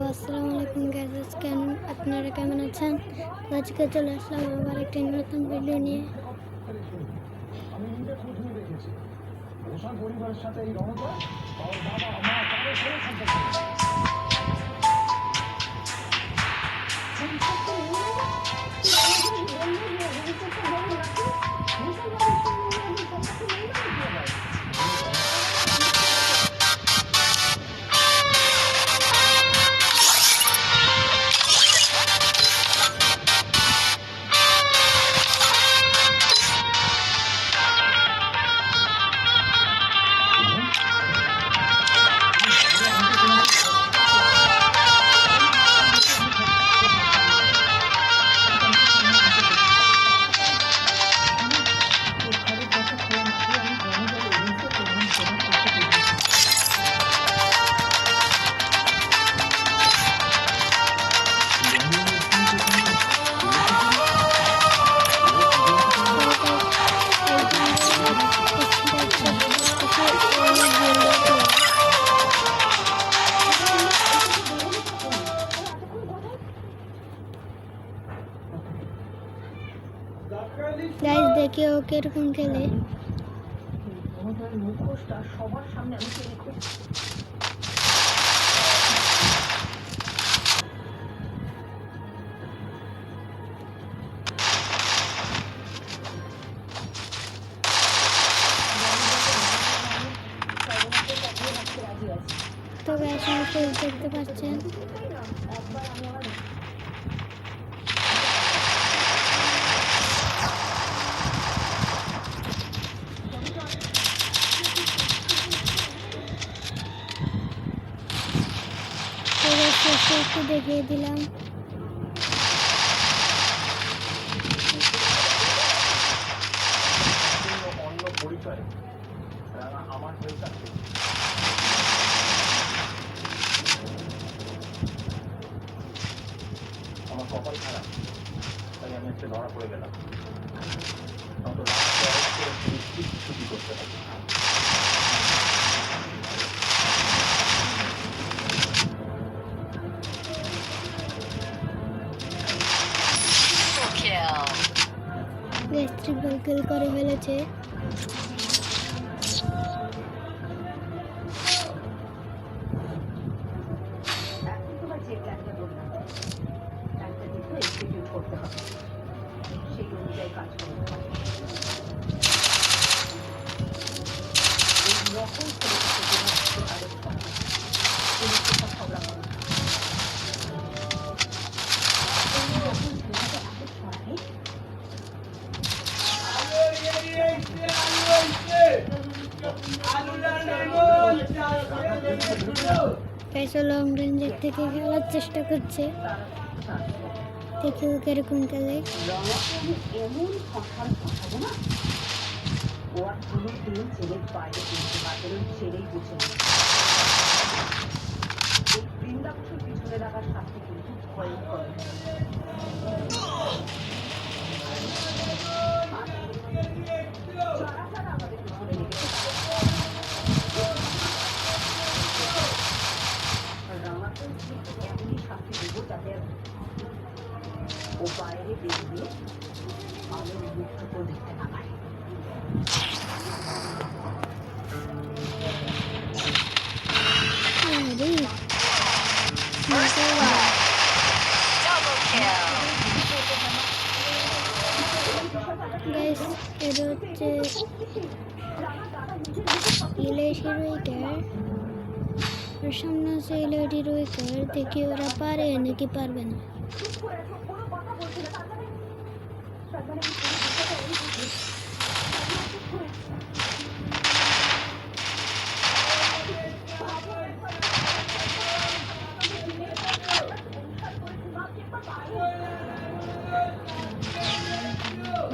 আসসালামু আলাইকুম গাইস, আপনারা কেমন আছেন? আজকে চলে আসলাম আবার একটি নতুন ভিডিও নিয়ে। পরিবারের সাথে এই রণদয় ওর বাবা মা কারো কোনো সম্পর্ক গাইস, দেখি ও কিরকম খেলে। মুখোশটা সবার সামনে আমি তো গাইস, আমি দেখতে পাচ্ছেন। একটু দেখিয়ে দিলাম। অন্য পরিচয় আমার হয়ে থাকে। আমার কপাল খারাপ, তাই আমি একটা ধরা পড়ে গেলাম। ছুটি করতে হবে। ট্রিপল কিল করে ফেলেছে। সেই অনুযায়ী কাজ করতে হবে। লং রেঞ্জের থেকে খেলার চেষ্টা করছে, দেখি ও কিরকম খেলে। এমন ভাষার ভাষাবো না, ও আর কোনো দিন ছেলের বাইরে কিনতে পারবে ছেলেই বুঝে না। এই বৃন্দাবসের পিছনে রাখার শাস্তি কিন্তু ভয়ঙ্কর। এমনই শাস্তি দেবো যাতে ও বাইরে বেরিয়ে আলোর মুখটুকু দেখতে না পায়। গাইস, এটা হচ্ছে ইলেশ হিরোইকার, ওর সামনে আছে ইলেশ হিরোইকার। দেখি ওরা পারে নাকি পারবে না।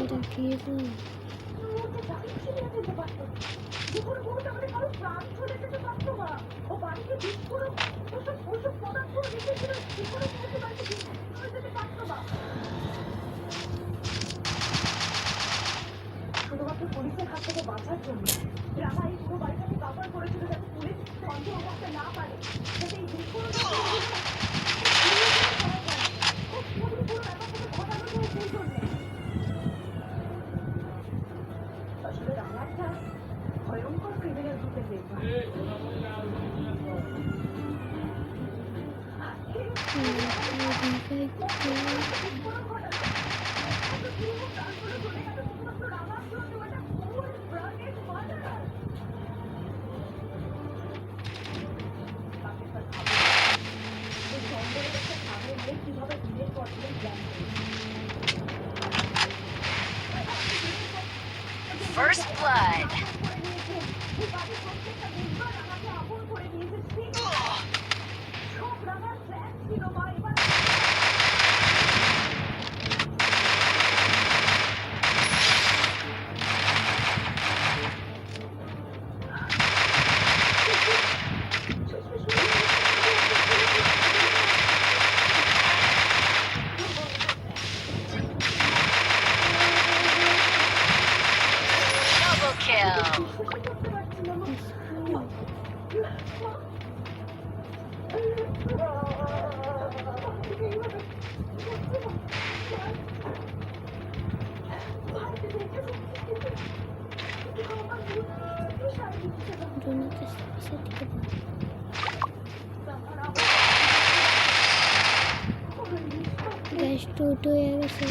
এটা কি শুধুমাত্র পুলিশের হাত থেকে বাঁচার জন্য রামা এই পুরো বাড়িটাকে কভার করেছিল, যাতে পুলিশ সন্দেহ করতে না পারে, যাতে এই First blood. Double kill. দুনিয়াতে সে থেকে গ্যাস টুট হয়ে গেছে।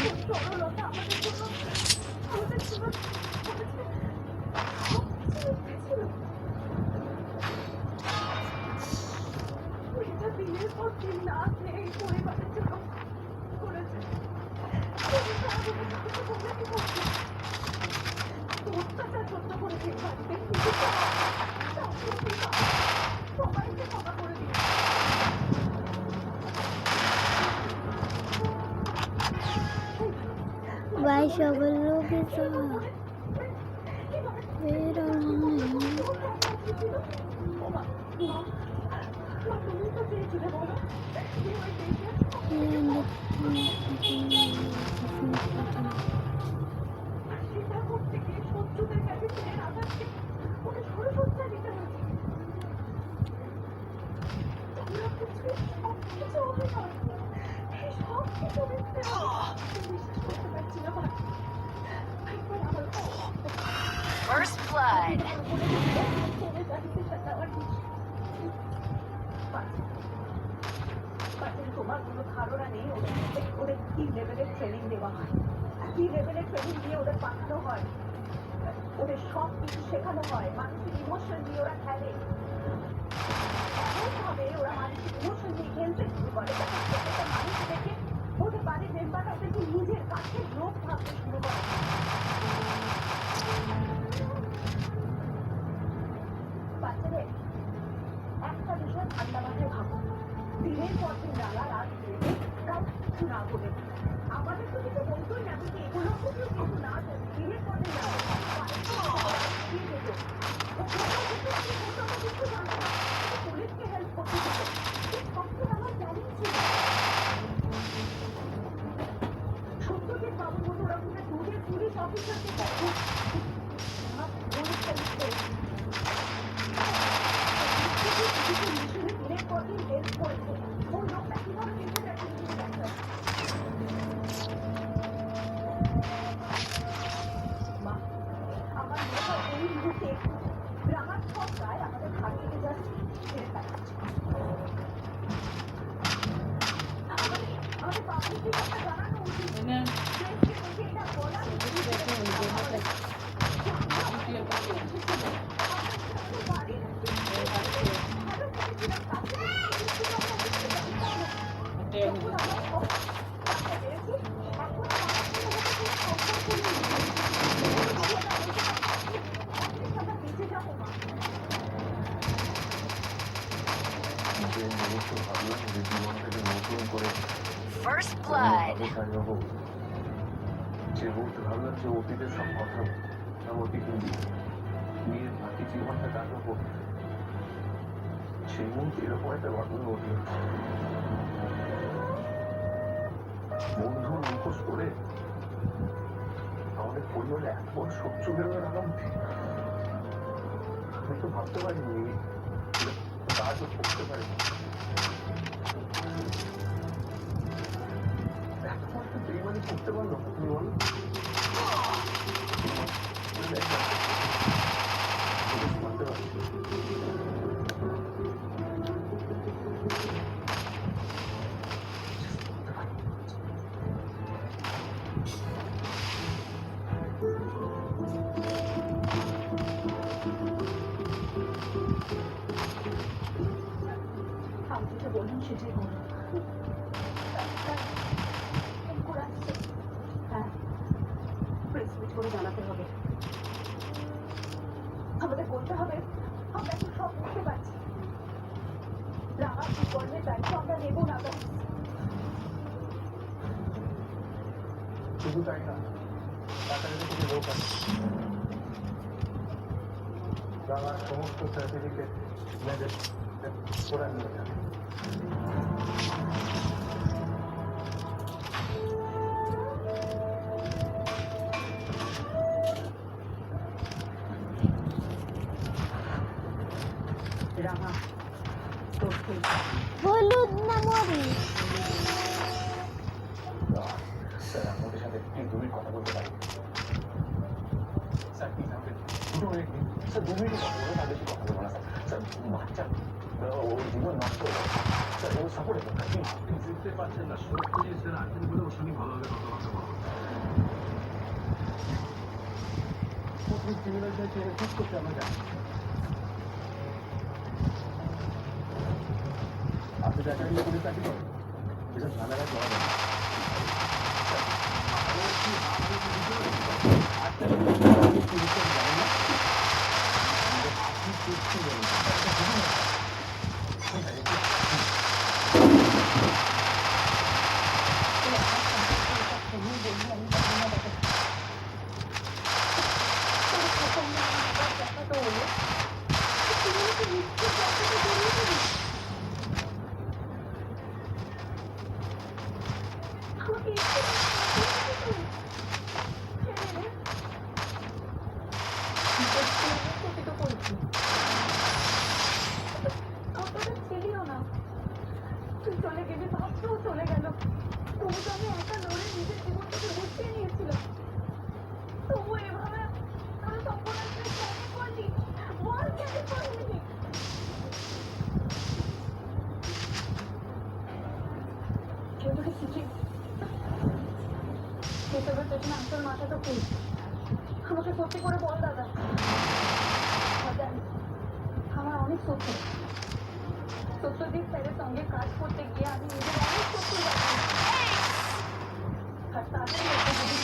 ভাই সবার লোকে First blood. তোমার কোনো ধারণা নেই ওদের কি লেভেলের ট্রেনিং দেওয়া হয়, কি লেভেলের ট্রেনিং দিয়ে ওদের পাঠানো হয়, ওদের সব কিছু শেখানো হয়, মানুষের ইমোশন দিয়ে ওরা খেলে, এমনভাবে ওরা মানুষের ইমোশন দিয়ে খেলতে শুরু করে মানুষ দেখে ওদের বাড়ির মেম্বাররা ওদেরকে নিজের কাছে লোক ভাবতে শুরু করে। বাচ্চাদের একটা বিষয় ঠান্ডা মাথায় ভাবো, দিনের পর দিন নালা রাত বেড়ে কাউ কিছু না বলে আমাদের তো কিছু বলতোই না, কিন্তু এগুলো কিছু না দিনের পর দিন পুলিশকে হেল্প করতে আমার জানিয়ে ছিল সত্যজিৎ বাবুর মতো ওরা কোনো দূরের পুলিশ অফিসারকে দেখো দিনের পর দিন হেল্প করেছে ওই লোকটা কিভাবে বেঁচে যাচ্ছে মা আমার মেয়েটা এই মুহূর্তে গ্রামার সব গায়ে আমাদের ঘাট থেকে যাচ্ছে ছেড়ে দেখাচ্ছে আমাদের পাবলিককে একটা জানানো উচিত এটা বলা First blood. যে মুহূর্তে ভাবলাম যে অতীতের সব কথা অতীত নিয়ে বাকি জীবনটা কাটাবো, সেই মুহূর্তে এরকম একটা ঘটনা ঘটল। বন্ধুর মুখোশ করে আমাদের পরিবারে এত বড় শত্রু বেরোয় রাগামতি আমি তো ভাবতে পারিনি, কাজও করতে পারিনি। এত বড় বেইমানি করতে পারলো তুমি বলো? মানতে পারি করে আসছে। হ্যাঁ, প্রেস মিট করে জানাতে হবে। আমাদের বলতে হবে আমরা এখন সব বুঝতে পারছি। রাঙা বিকর্মের দায়িত্ব আমরা নেবো না। শুধু তাই না, কাছাকাছি থেকে লোক আছে, রাঙার সমস্ত সার্টিফিকেট মেয়েদের ওরা নিয়ে যাবে। রাঙা তোর ঠিক হলুদ না মরিচ? স্যার আমাদের সাথে একটু 2 মিনিট কথা বলতে পারি? স্যার প্লিজ আমাকে 2 মিনিট দিন স্যার, 2 মিনিট কথা বলবো, তাদের সাথে কথা বলবো না স্যার। স্যার বাচ্চা ওর জীবন নষ্ট হয়ে যাবে স্যার, ও সাপোর্ট করুন প্লিজ। বুঝতে পারছেন না, সত্যি স্যার আছেন বলে ওর সঙ্গে ভালোভাবে কথাবার্তা বলা প্রথম ক্রিমিনাল চাইছে ঠিক করতে আমরা জানি। আপনি দেখা গেলে পুলিশ চাকরি করেন, এসব ঝামেলা করা যাবে না। তুই চলে গেলি, ভাবতেও চলে গেল। তবু তো আমি একা লড়ে নিজের জীবনটাকে গুছিয়ে নিয়েছিলাম। তবু এভাবে আমি সর্বনাশটা কেন করলি? বল কেন করলি? কেউ তোকে শিখিয়ে এসবের পেছনে আসল মাথাটা তুই। আমাকে সত্যি করে বল দাদা। আমার অনেক সত্য সত্যজিৎ স্যারের সঙ্গে কাজ করতে গিয়ে আমি নিজের অনেক সত্যি আর তাদের মধ্যে